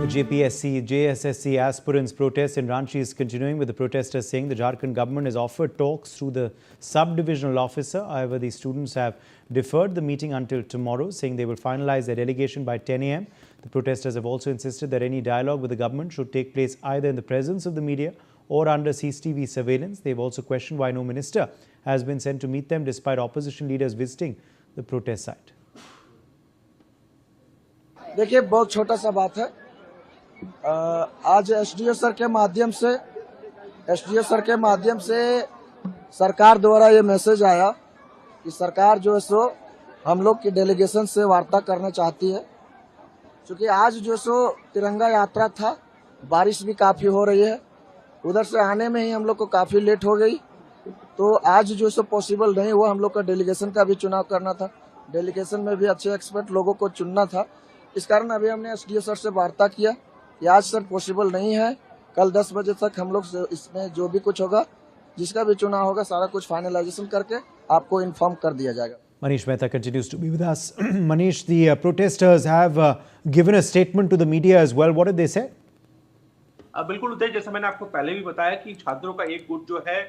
JPSC, JSSC aspirants protest in Ranchi is continuing, with the protesters saying the Jharkhand government has offered talks through the sub-divisional officer. However, the students have deferred the meeting until tomorrow, saying they will finalize their delegation by 10 a.m. The protesters have also insisted that any dialogue with the government should take place either in the presence of the media or under CCTV surveillance. They've also questioned why no minister has been sent to meet them despite opposition leaders visiting the protest site. देखिए, बहुत छोटा सा बात है। आज SDO sir के माध्यम से सरकार द्वारा ये मैसेज आया कि सरकार जो है सो हम लोग की डेलीगेशन से वार्ता करना चाहती है। क्योंकि आज जो सो तिरंगा यात्रा था, बारिश भी काफी हो रही है, उधर से आने में ही हम लोग को काफी लेट हो गई, तो आज जो सो पॉसिबल नहीं हुआ। हम लोग का डेलीगेशन का भी चुनाव करना था, डेलीगेशन में भी अच्छे एक्सपर्ट लोगों को चुनना था। इस कारण अभी हमने एसडीओ सर से वार्ता किया कि आज सर पॉसिबल नहीं है, कल 10 बजे तक हम लोग इसमें जो भी कुछ होगा, जिसका भी चुनाव होगा, सारा कुछ फाइनलाइजेशन करके आपको इन्फॉर्म कर दिया जाएगा। Manish Mehta continues to be with us. Manish, the protesters have given a statement to the media as well. What did they say? बिल्कुल उदय, जैसा मैंने आपको पहले भी बताया कि छात्रों का एक गुट जो है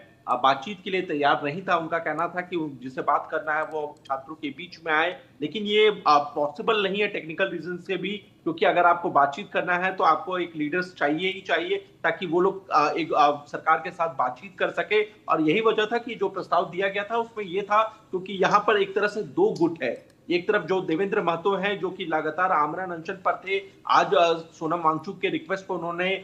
बातचीत के लिए तैयार नहीं था। उनका कहना था कि जिसे बात करना है वो छात्रों के बीच में आए, लेकिन ये पॉसिबल नहीं है टेक्निकल रीजन से भी, क्योंकि अगर आपको बातचीत करना है तो आपको एक लीडर्स चाहिए ही चाहिए ताकि वो लोग एक सरकार के साथ बातचीत कर सके। और यही वजह था कि जो प्रस्ताव दिया गया था उसमें ये था, क्योंकि यहाँ पर एक तरह से दो गुट है। एक तरफ जो देवेंद्र महतो हैं जो कि लगातार आमरण अनशन पर थे, आज सोनम वांगचुक के रिक्वेस्ट पर उन्होंने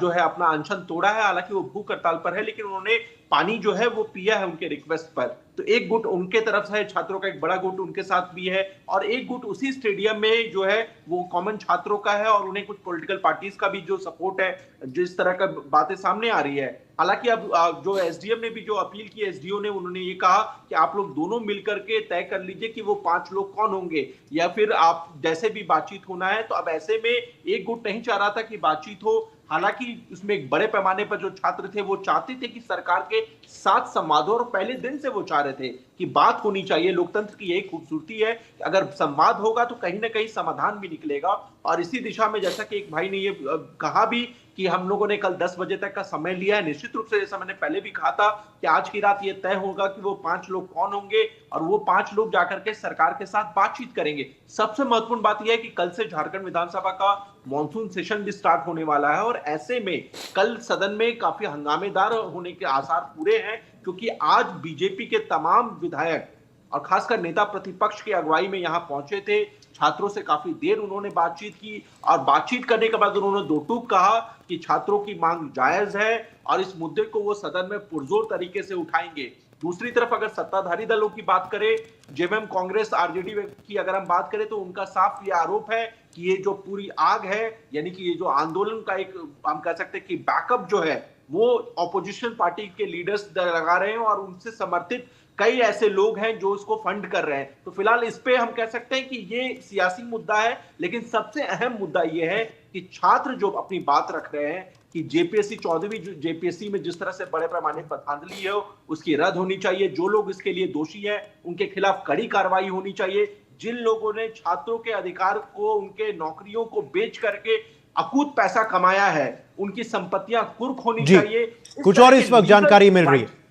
जो है अपना अनशन तोड़ा है। हालांकि वो भूख हड़ताल पर है, लेकिन उन्होंने पानी जो है वो पिया है उनके रिक्वेस्ट पर। तो एक गुट उनके तरफ से है, छात्रों का एक बड़ा गुट उनके साथ भी है, और एक गुट उसी स्टेडियम में जो है वो कॉमन छात्रों का है, और उन्हें कुछ पॉलिटिकल पार्टीज का भी जो सपोर्ट है, जिस तरह का बातें सामने आ रही है। हालांकि अब जो एसडीएम ने भी जो अपील की, एसडीओ ने, उन्होंने ये कहा कि आप लोग दोनों मिलकर के तय कर लीजिए कि वो 5 लोग कौन होंगे, या फिर आप जैसे भी बातचीत होना है। तो अब ऐसे में एक गुट नहीं चाह रहा था कि बातचीत हो। हालांकि उसमें एक बड़े पैमाने पर जो छात्र थे वो चाहते थे कि सरकार के साथ संवाद हो, और पहले दिन से वो चाह रहे थे कि बात होनी चाहिए। लोकतंत्र की यही खूबसूरती है, अगर संवाद होगा तो कहीं ना कहीं समाधान भी निकलेगा। और इसी दिशा में जैसा कि एक भाई ने ये कहा भी कि हम लोगों ने कल 10 बजे तक का समय लिया है। निश्चित रूप से जैसा मैंने पहले भी कहा था कि आज की रात ये तय होगा कि वो 5 लोग कौन होंगे, और वो 5 लोग जाकर के सरकार के साथ बातचीत करेंगे। सबसे महत्वपूर्ण बात यह है कि कल से झारखंड विधानसभा का मॉनसून सेशन भी स्टार्ट होने वाला है, और ऐसे में कल सदन में काफी हंगामेदार होने के आसार पूरे हैं, क्योंकि आज बीजेपी के तमाम विधायक और खासकर नेता प्रतिपक्ष की अगुवाई में यहां पहुंचे थे। छात्रों से काफी देर उन्होंने बातचीत की, और बातचीत करने के बाद उन्होंने दो टूक कहा कि छात्रों की मांग जायज है और इस मुद्दे को वो सदन में पुरजोर तरीके से उठाएंगे। दूसरी तरफ अगर सत्ताधारी दलों की बात करें, जेएमएम, कांग्रेस, आरजेडी की अगर हम बात करें, तो उनका साफ ये आरोप है कि ये जो पूरी आग है, यानी कि ये जो आंदोलन का एक हम कह सकते हैं कि बैकअप जो है, वो ऑपोजिशन पार्टी के लीडर्स लगा रहे हैं, और उनसे समर्थित कई ऐसे लोग हैं जो इसको फंड कर रहे हैं। तो फिलहाल इस पे हम कह सकते हैं कि ये सियासी मुद्दा है, लेकिन सबसे अहम मुद्दा ये है कि छात्र जो अपनी बात रख रहे हैं कि जेपीएससी 14वीं जेपीएससी में जिस तरह से बड़े पैमाने पर धांधली है उसकी रद्द होनी चाहिए। जो लोग इसके लिए दोषी हैं उनके खिलाफ कड़ी कार्रवाई होनी चाहिए। जिन लोगों ने छात्रों के अधिकार को, उनके नौकरियों को बेच करके अकूत पैसा कमाया है, उनकी संपत्तियां कुर्क होनी चाहिए। कुछ और इस वक्त जानकारी मिल रही है।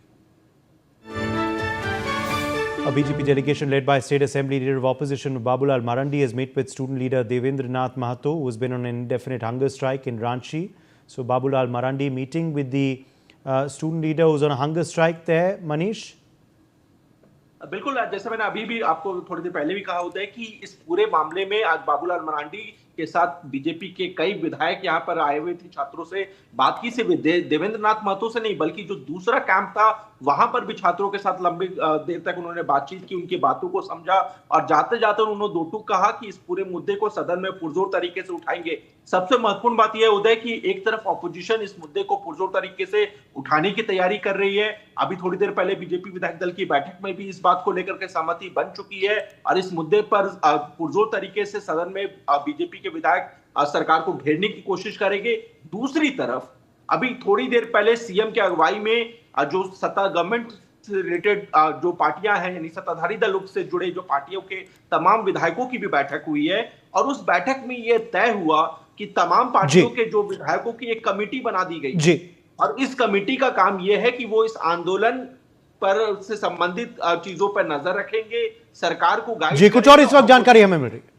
A BJP delegation led by State Assembly Leader of Opposition Babulal Marandi has met with student leader Devendra Nath Mahato, who has been on an indefinite hunger strike in Ranchi. So Babulal Marandi meeting with the student leader who's on a hunger strike there. Manish? बिल्कुल, जैसे मैंने अभी भी आपको थोड़ी देर पहले भी कहा होता है कि इस पूरे मामले में आज बाबूलाल मरांडी के साथ बीजेपी के कई विधायक यहाँ पर आए हुए थे। छात्रों से बात की, सिर्फ देवेंद्र नाथ महतो से नहीं, बल्कि जो दूसरा कैंप था वहां पर भी छात्रों के साथ लंबी देर तक उन्होंने बातचीत की, उनकी बातों को समझा, और जाते जाते उन्होंने दो टूक कहा कि इस पूरे मुद्दे को सदन में पुरजोर तरीके से उठाएंगे। सबसे महत्वपूर्ण बात यह उदय कि एक तरफ ऑपोजिशन इस मुद्दे को पुरजोर तरीके से उठाने की तैयारी कर रही है। अभी थोड़ी देर पहले बीजेपी विधायक दल की बैठक में भी इस बात को लेकर के सहमति बन चुकी है, और इस मुद्दे पर पुरजोर तरीके से सदन में बीजेपी के विधायक सरकार को घेरने की कोशिश करेंगे। दूसरी तरफ अभी थोड़ी देर पहले सीएम के अगुवाई में जो सत्ता गवर्नमेंट से रिलेटेड जो पार्टियां हैं, यानी सत्ताधारी दलों से जुड़े जो पार्टियों के तमाम विधायकों की भी बैठक हुई है, और उस बैठक में यह तय हुआ कि तमाम पार्टियों के जो विधायकों की एक कमेटी बना दी गई जी। और इस कमेटी का काम यह है कि वो इस आंदोलन पर से संबंधित चीजों पर नजर रखेंगे, सरकार को गाइड जी, कुछ और इस करेंगे वक्त जानकारी हमें मिल रही है।